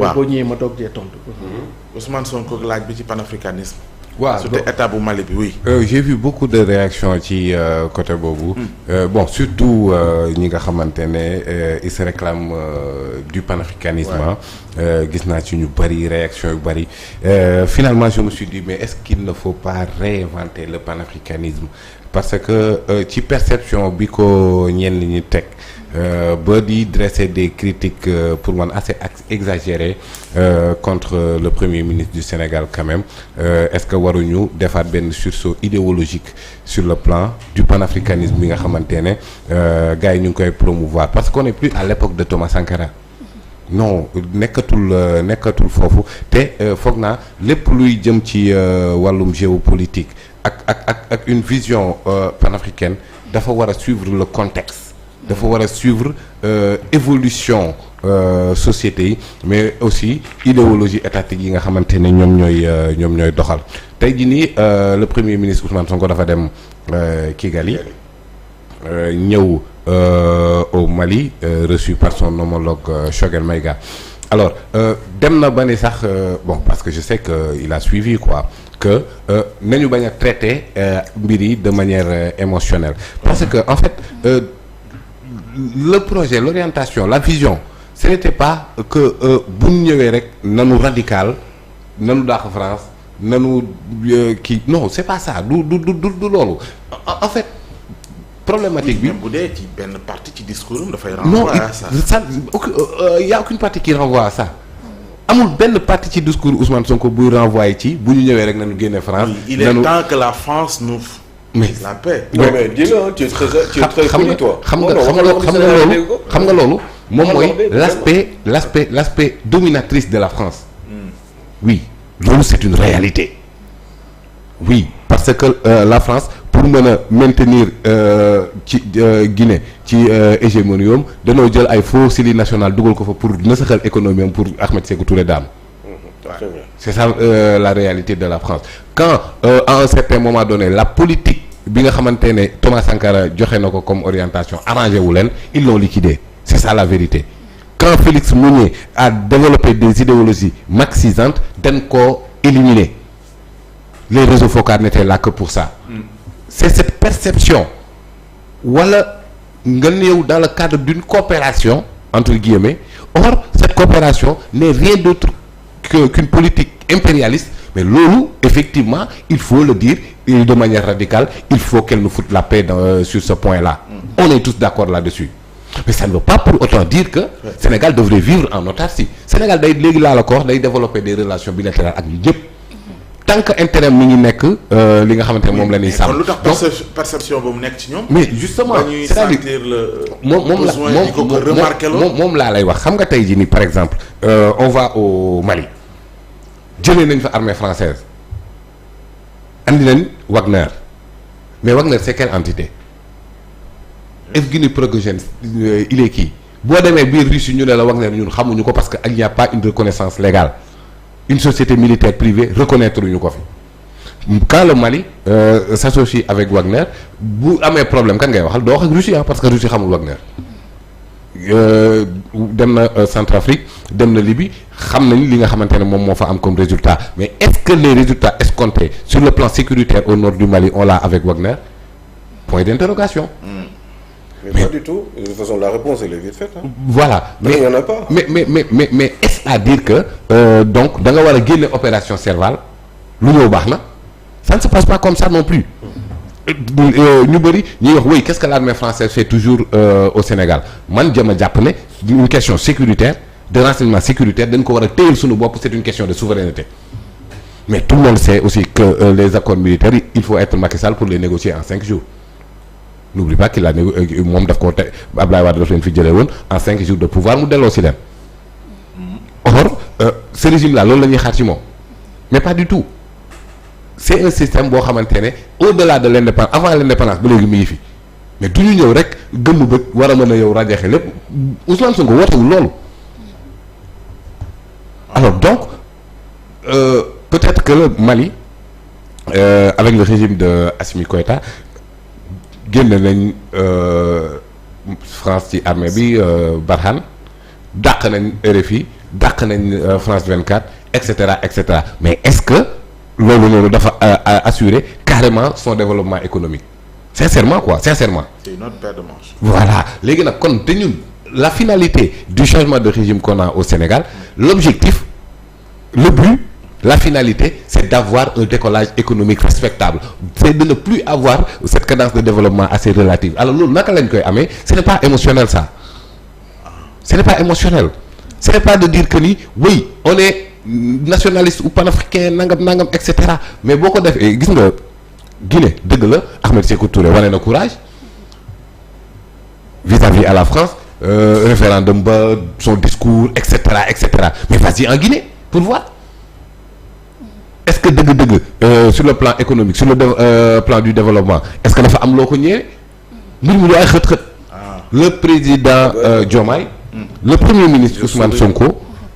waaw boo ñëwee ma toog cee tontu. Ousmane Sonko laaj bi ci panafricanisme. waaw c'était état bu Mali bi oui. J'ai vu beaucoup de réactions ci côté boobu. Bon surtout ñi nga xamante ne ils se réclament du panafricanisme. Gis naa ci ñu bari réaction yu bari finalement je me suis dit mais est-ce qu'il ne faut pas réinventer le panafricanisme parce que ci perception bi ko ñenn ñi teg. ba di dresser des critiques pour man assez exagérées contre le premier ministre du Sénégal quand même est-ce que waruñu defaat benn sursaut idéologique sur le plan du panafricanisme bi nga xamante ne gars yi ñu ngi koy promouvoir parce qu'on n'est plus à l'époque de Thomas Sankara non nekkatul foofu te foog naa lépp luy jëm ci wàllum géopolitique ak une vision panafricaine dafa war a suivre le contexte dafa war a suivre évolution société yi mais aussi idéologie étatique yi nga xamante ne ñoom ñooy doxal tey jii nii le premier ministre Ousmane Sonko dafa dem Kigali ñëw au Mali reçu par son homologue Choguel Maïga alors dem na ba ni sax bon parce que je sais que il a suivi quoi que nañu bañ a traiter mbir yi de manière émotionnelle parce que en fait le projet l'orientation la vision ce n'était pas que bu ñu ñëwee rek nanu radical nanu dàq France nanu kii non c'est pas ça du loolu en fait problématique bi. bu dee ci benn partie ci discours am dafay renvoyer à ça. y a aucune partie qui renvoie à ça amul benn partie ci discours Ousmane Sonko buy renvoyer ci bu ñu ñëwee rek nanu génne France. il est temps que la France nous. mais la paix. non mais dis-le tu es très poli toi. xam nga loolu moom mooy l'aspect dominatrice de la France. Oui loolu c'est une réalité. Oui parce que la France pour mën a maintenir ci Guinée ci hégémonie am dañoo jël ay faux Sylie national dugal ko fa pour nasaxal économie am pour Ahmed Sékou Touré daanu. C'est ça la réalité de la France quand à un certain moment donné la politique bi nga xamante ne Thomas Sankara joxe na ko comme orientation arrangé wu leen ils l'ont liquidé c'est ça la vérité quand Félix Meunier a développé des idéologies marxisantes dañ koo éliminer les réseaux focaux n'étaient là que pour ça c'est cette perception wala nga ñëw dans le cadre d'une coopération entre guillemets or cette coopération n'est rien d'autre qu'une politique impérialiste mais loolu effectivement il faut le dire de manière radicale il faut qu'elle nous foute la paix sur ce point-là on est tous d'accord là-dessus mais ça ne veut pas pour autant dire que Sénégal devrait vivre en autarcie Sénégal day léegi laa la ko wax day développer des relations bilatérales ak ñu ñëpp tant que intérêt mi ngi nekk li nga xamante ne moom la ñuy sàmm. lu tax perception boobu nekk ci ñoom. mais justement c'est-à-dire moom laa lay wax xam nga tey jii nii par exemple on va au Mali jëlee nañ fa armée française andi nañ Wagner mais Wagner c'est quelle entité Evgueni Prigojine il est qui boo demee biir Russie ñu ne la Wagner ñun xamuñu ko parce que il n'y a pas une reconnaissance légale une société militaire privée reconnaître ñu ko fi quand le Mali s'associe avec Wagner bu amee problème kan ngay waxal doo wax ak Russie parce que Russie xamul Wagner dem na Centrafrique dem na Libye xam nañ li nga xamante ne moom moo fa am comme résultat mais est-ce que les résultats escomptés sur le plan sécuritaire au nord du Mali on l'a avec Wagner point d'interrogation. Mais pas du tout de toute façon la réponse elle est vite faite. Voilà mais il y en a pas. mais est-ce à dire que donc da nga war a génne opération Serval lu ñëw baax na ça ne se passe pas comme ça non plus. ñu bëri ñuy wax oui qu'est-ce que l'armée française fait toujours au Sénégal man jëm a jàpp ne une question sécuritaire de renseignement sécuritaire dañ ko war a téyel suñu bopp c'est une question de souveraineté mais tout le monde sait aussi que les accords militaires il faut être Macky Sall pour les négocier en 5 jours n'oublie pas qu'il a moom daf ko te Abdoulaye Wade daf leen fi jëlee woon en 5 jours de pouvoir mu delloo si leen or ce régime là loolu la ñuy xaar ci moom mais pas du tout c'est un système boo xamante ne au-delà de l'indépendance avant l'indépendance ba léegi mi ngi fi mais du ñu ñëw rek gëmm bët war a mën a yow rajaxe lépp Ousmane Sonko wootewul loolu alors donc peut-être que le Mali avec le régime de Assimi Goïta génn nañ France ci armée bi Barkhane dàq nañ RFI dàq nañ France 24 et cetera mais est-ce que loolu noonu dafa assurer carrément son développement économique sincèrement. c'est une autre paire de manches. voilà léegi nag kon te ñun la finalité du changement de régime qu'on a au Sénégal l'objectif le but la finalité c'est d'avoir un décollage économique respectable c'est de ne plus avoir cette cadence de développement assez relative alors loolu naka lañ koy amee ce n'est pas émotionnel ça ce n'est pas émotionnel ce n'est pas de dire que ni oui on est nationaliste ou panafricain nangam et cetera mais boo ko defee gis nga Guinée dëgg la Ahmed Sékou Touré wane na courage vis-à-vis à la France référendum ba son discours et cetera mais vas-y en Guinée pour voir est-ce que dëgg-dëgg sur le plan économique sur le plan du développement est-ce que dafa am loo ko ñëwee mbir mi lu ay xët-xët le président Diomaye le premier ministre Ousmane Sonko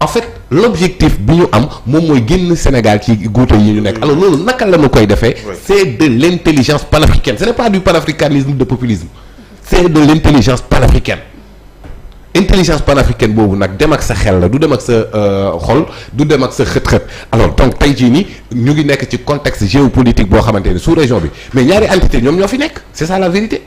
en fait l'objectif bi ñu am moom mooy génn Sénégal ci guute yi ñu nekk alors loolu naka la ñu koy defee c'est de l'intelligence panafricaine ce n'est pas du panafricanisme de populisme c'est de l'intelligence panafricaine intelligence panafricaine boobu nag dem ak sa xel la du dem ak sa xol du dem ak sa xët-xët alors donc tey jii nii ñu ngi nekk ci contexte géopolitique boo xamante ne sous région bi mais ñaari entité ñoom ñoo fi nekk c'est ça la vérité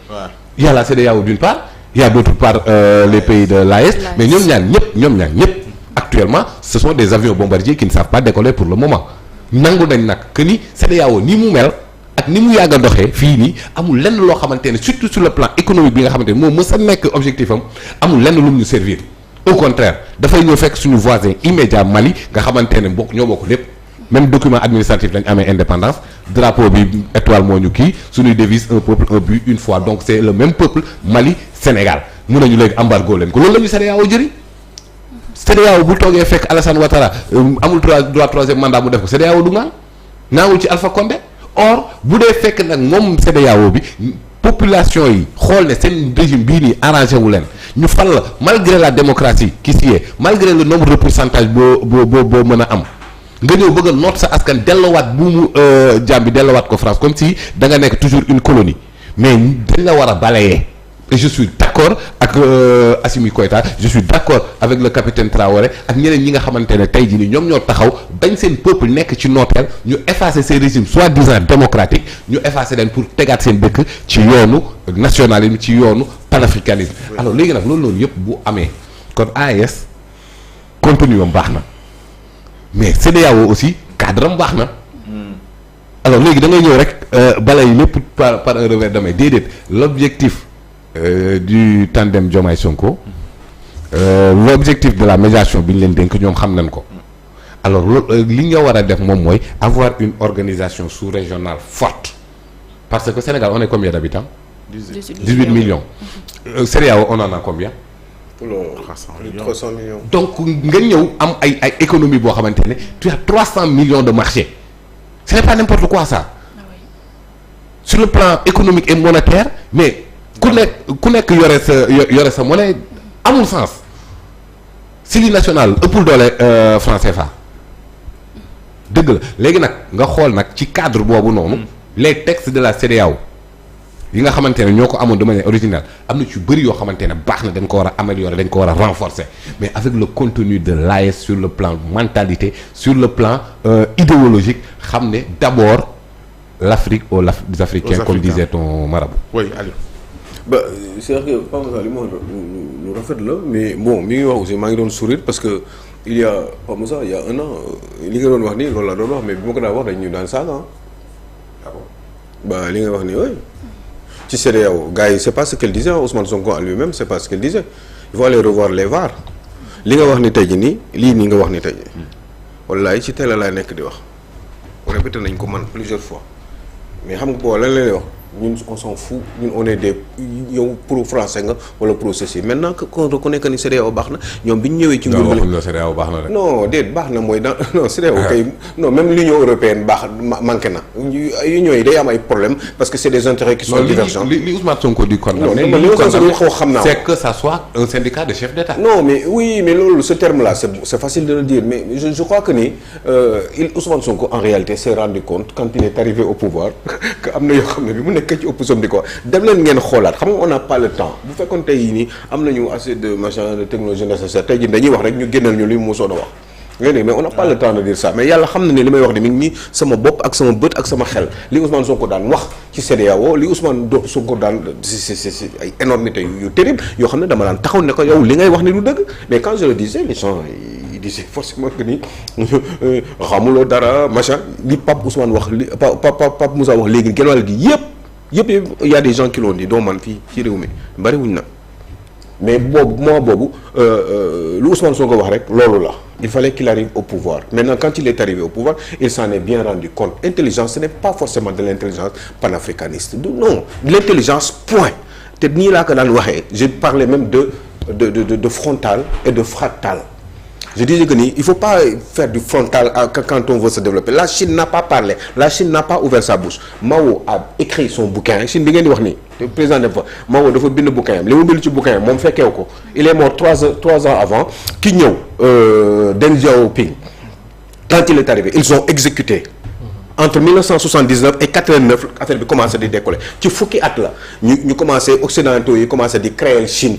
il y a la CEDEAO d'une part il y a d'autre part les pays de l'AES mais ñoom ñaar ñëpp actuellement ce sont des avions bombardiers qui ne savent pas décoller pour le moment nangu nañ nag que ni CEDEAO ni mu mel ak ni mu yàgg a doxee fii nii amul lenn loo xamante ne surtout sur le plan économique bi nga xamante ne moom mës a nekk objectif am amul lenn lu mu ñu servir au contraire dafay ñëw fekk suñu voisin immédiat Mali nga xamante ne ñoo bokk lépp même document administratif lañ amee indépendance drapeau bi étoile moo ñu kii suñuy devise un peuple un but une foi donc c'est le même peuple Mali Sénégal mun nañu léegi embargo leen ko loolu la ñu CEDEAO jëriñ CEDEAO bu toogee fekk Alassane Ouattara amul droit troisième mandat mu def ko CEDEAO du naawul ci Alpha Condé or bu dee fekk nag moom CEDEAO bi population yi xool ne seen régime bii nii arrangé wu leen ñu fal la malgré la démocratie qui s'y est malgré le nombre de pourcentage boo mën a am nga ñëw bëgg a noot sa askan dellowaat buumu jaam bi dellowaat ko France comme si da nga nekk toujours une colonie mais dañ la war a balayer et je suis d'accord ak Assimi Goïta je suis d'accord avec le capitaine Traoré ak ñeneen ñi nga xamante ne tey jii nii ñoom ñoo taxaw bañ seen peuple nekk ci nooteel ñu effacer ces régimes soi-disant démocratiques ñu effacer leen pour tegaat seen dëkk ci yoonu nationalisme ci yoonu panafricanisme alors léegi nag loolu noonu yëpp bu amee kon AES contenu am baax na mais CEDEAO aussi cadre am baax na alors léegi da ngay ñëw rek balay lépp par un revers de main déedéet l'objectif du tandem Diomaye Sonko l'objectif de la médiation bi ñu leen dénk ñoom xam nañ ko alors li nga war a def moom mooy avoir une organisation sous-régionale forte parce que Sénégal on est combien d'habitants 18 millions CEDEAO on en a combien 300 millions. donc nga ñëw am ay économie boo xamante ne tu as 300 millions de marchés ce n'est pas n'importe quoi ça sur le plan économique et monétaire mais ku nekk yore sa monnaie amul sens si li national ëppul doole franc CFA dëgg la léegi nag nga xool nag ci cadre boobu noonu les textes de la CEDEAO yi nga xamante ne ñoo ko amoon de manière originale am na ci bëri yoo xamante ne baax na dañ ko war a améliorer dañ ko war a renforcer mais avec le contenu de l'AES sur le plan mentalité sur le plan idéologique xam ne d'abord l'Afrique aux Africains comme disait ton marabout. Oui, allez. C'est-à-dire que pas mal li ma lu rafet la mais bon mi ngi wax aussi maa ngi doon sourire parce que il y a pas mal ça il y a un an li nga doon wax nii loolu la doon wax mais bi ma ko daan wax dañ ñu daan saaga li nga wax nii oui ci CEDEAO gars yi c'est pas ce qu'elle disait Ousmane Sonko en lui-même c'est pas ce qu'elle disait il faut aller revoir les VAR li nga wax ni tey jii nii lii nii nga wax ni tey wallaay ci télé laay nekk di wax répété nañ ko man plusieurs fois mais xam nga boo lan leen wax ñun on s'en fout ñun on est des yow pro français nga wala pro ceci maintenant que qu'on reconnaît que ni CEDEAO baax na ñoom bi ñu ñëwee ci nguur gi CEDEAO baax na rek non déet baax na mooy dans non CEDEAO kay non même l'Union européenne baax manqué na union yi day am ay problèmes parce que c'est des intérêts qui sont divergents li Ousmane Sonko di condamné li Ousmane Sonko xaw xam naa c'est que ça soit un syndicat de chefs d'État non mais oui mais loolu ce terme là c'est facile de le dire mais je crois que ni Ousmane Sonko en réalité s'est rendu compte quand il est arrivé au pouvoir que am na yoo xam ne bi mu nekk nekk ci opposition di ko dem leen ngeen xoolaat xam nga on n'a pas le temps bu fekkoon tey nii am nañu assez de machin de technologie nécessaire tey jii dañuy wax rek ñu génnal ñu li mu mosoon a wax. mais on n'a pas le temps de dire ça mais yàlla xam na ne li may wax ni mi ngi nii sama bopp ak sama bët ak sama xel li Ousmane Sonko daan wax ci CEDEAO li Ousmane Sonko daan c'est ay énormités yu terrible yoo xam ne dama daan taxaw ne ko yow li ngay wax ni du dëgg mais quand je le disais les gens ils disaient forcément que ni xamuloo dara machin li Pape Ousmane wax li Pape Moussa wax léegi genn wàll gi yëpp y a des gens qui l'ont dit doo man fii ci réew mi bariwuñ nag mais boobu boobu lu Ousmane Sonko wax rek loolu la il fallait qu'il arrive au pouvoir maintenant quand il est arrivé au pouvoir il s'en est bien rendu compte intelligence ce n'est pas forcément de l'intelligence panafricaniste non l'intelligence point te nii laa ko daan waxee je parlais même de frontal et de fractal je disais que nii il faut pas faire du frontal quand on veut se développer la Chine n'a pas parlé la Chine n'a pas ouvert sa bouche Mao a écrit son bouquin Chine bi ngeen di wax nii le président dem fa Mao dafa bind bouquin am li mu bind ci bouquin am moom fekkeewu ko il est mort 3 ans avant ki ñëw Deng Xiaoping quand il est arrivé ils ont exécuté entre 1979 et 89 affaire bi commencé di décoller ci fukki at la ñu commencé occidentaux yi commencé di créer Chine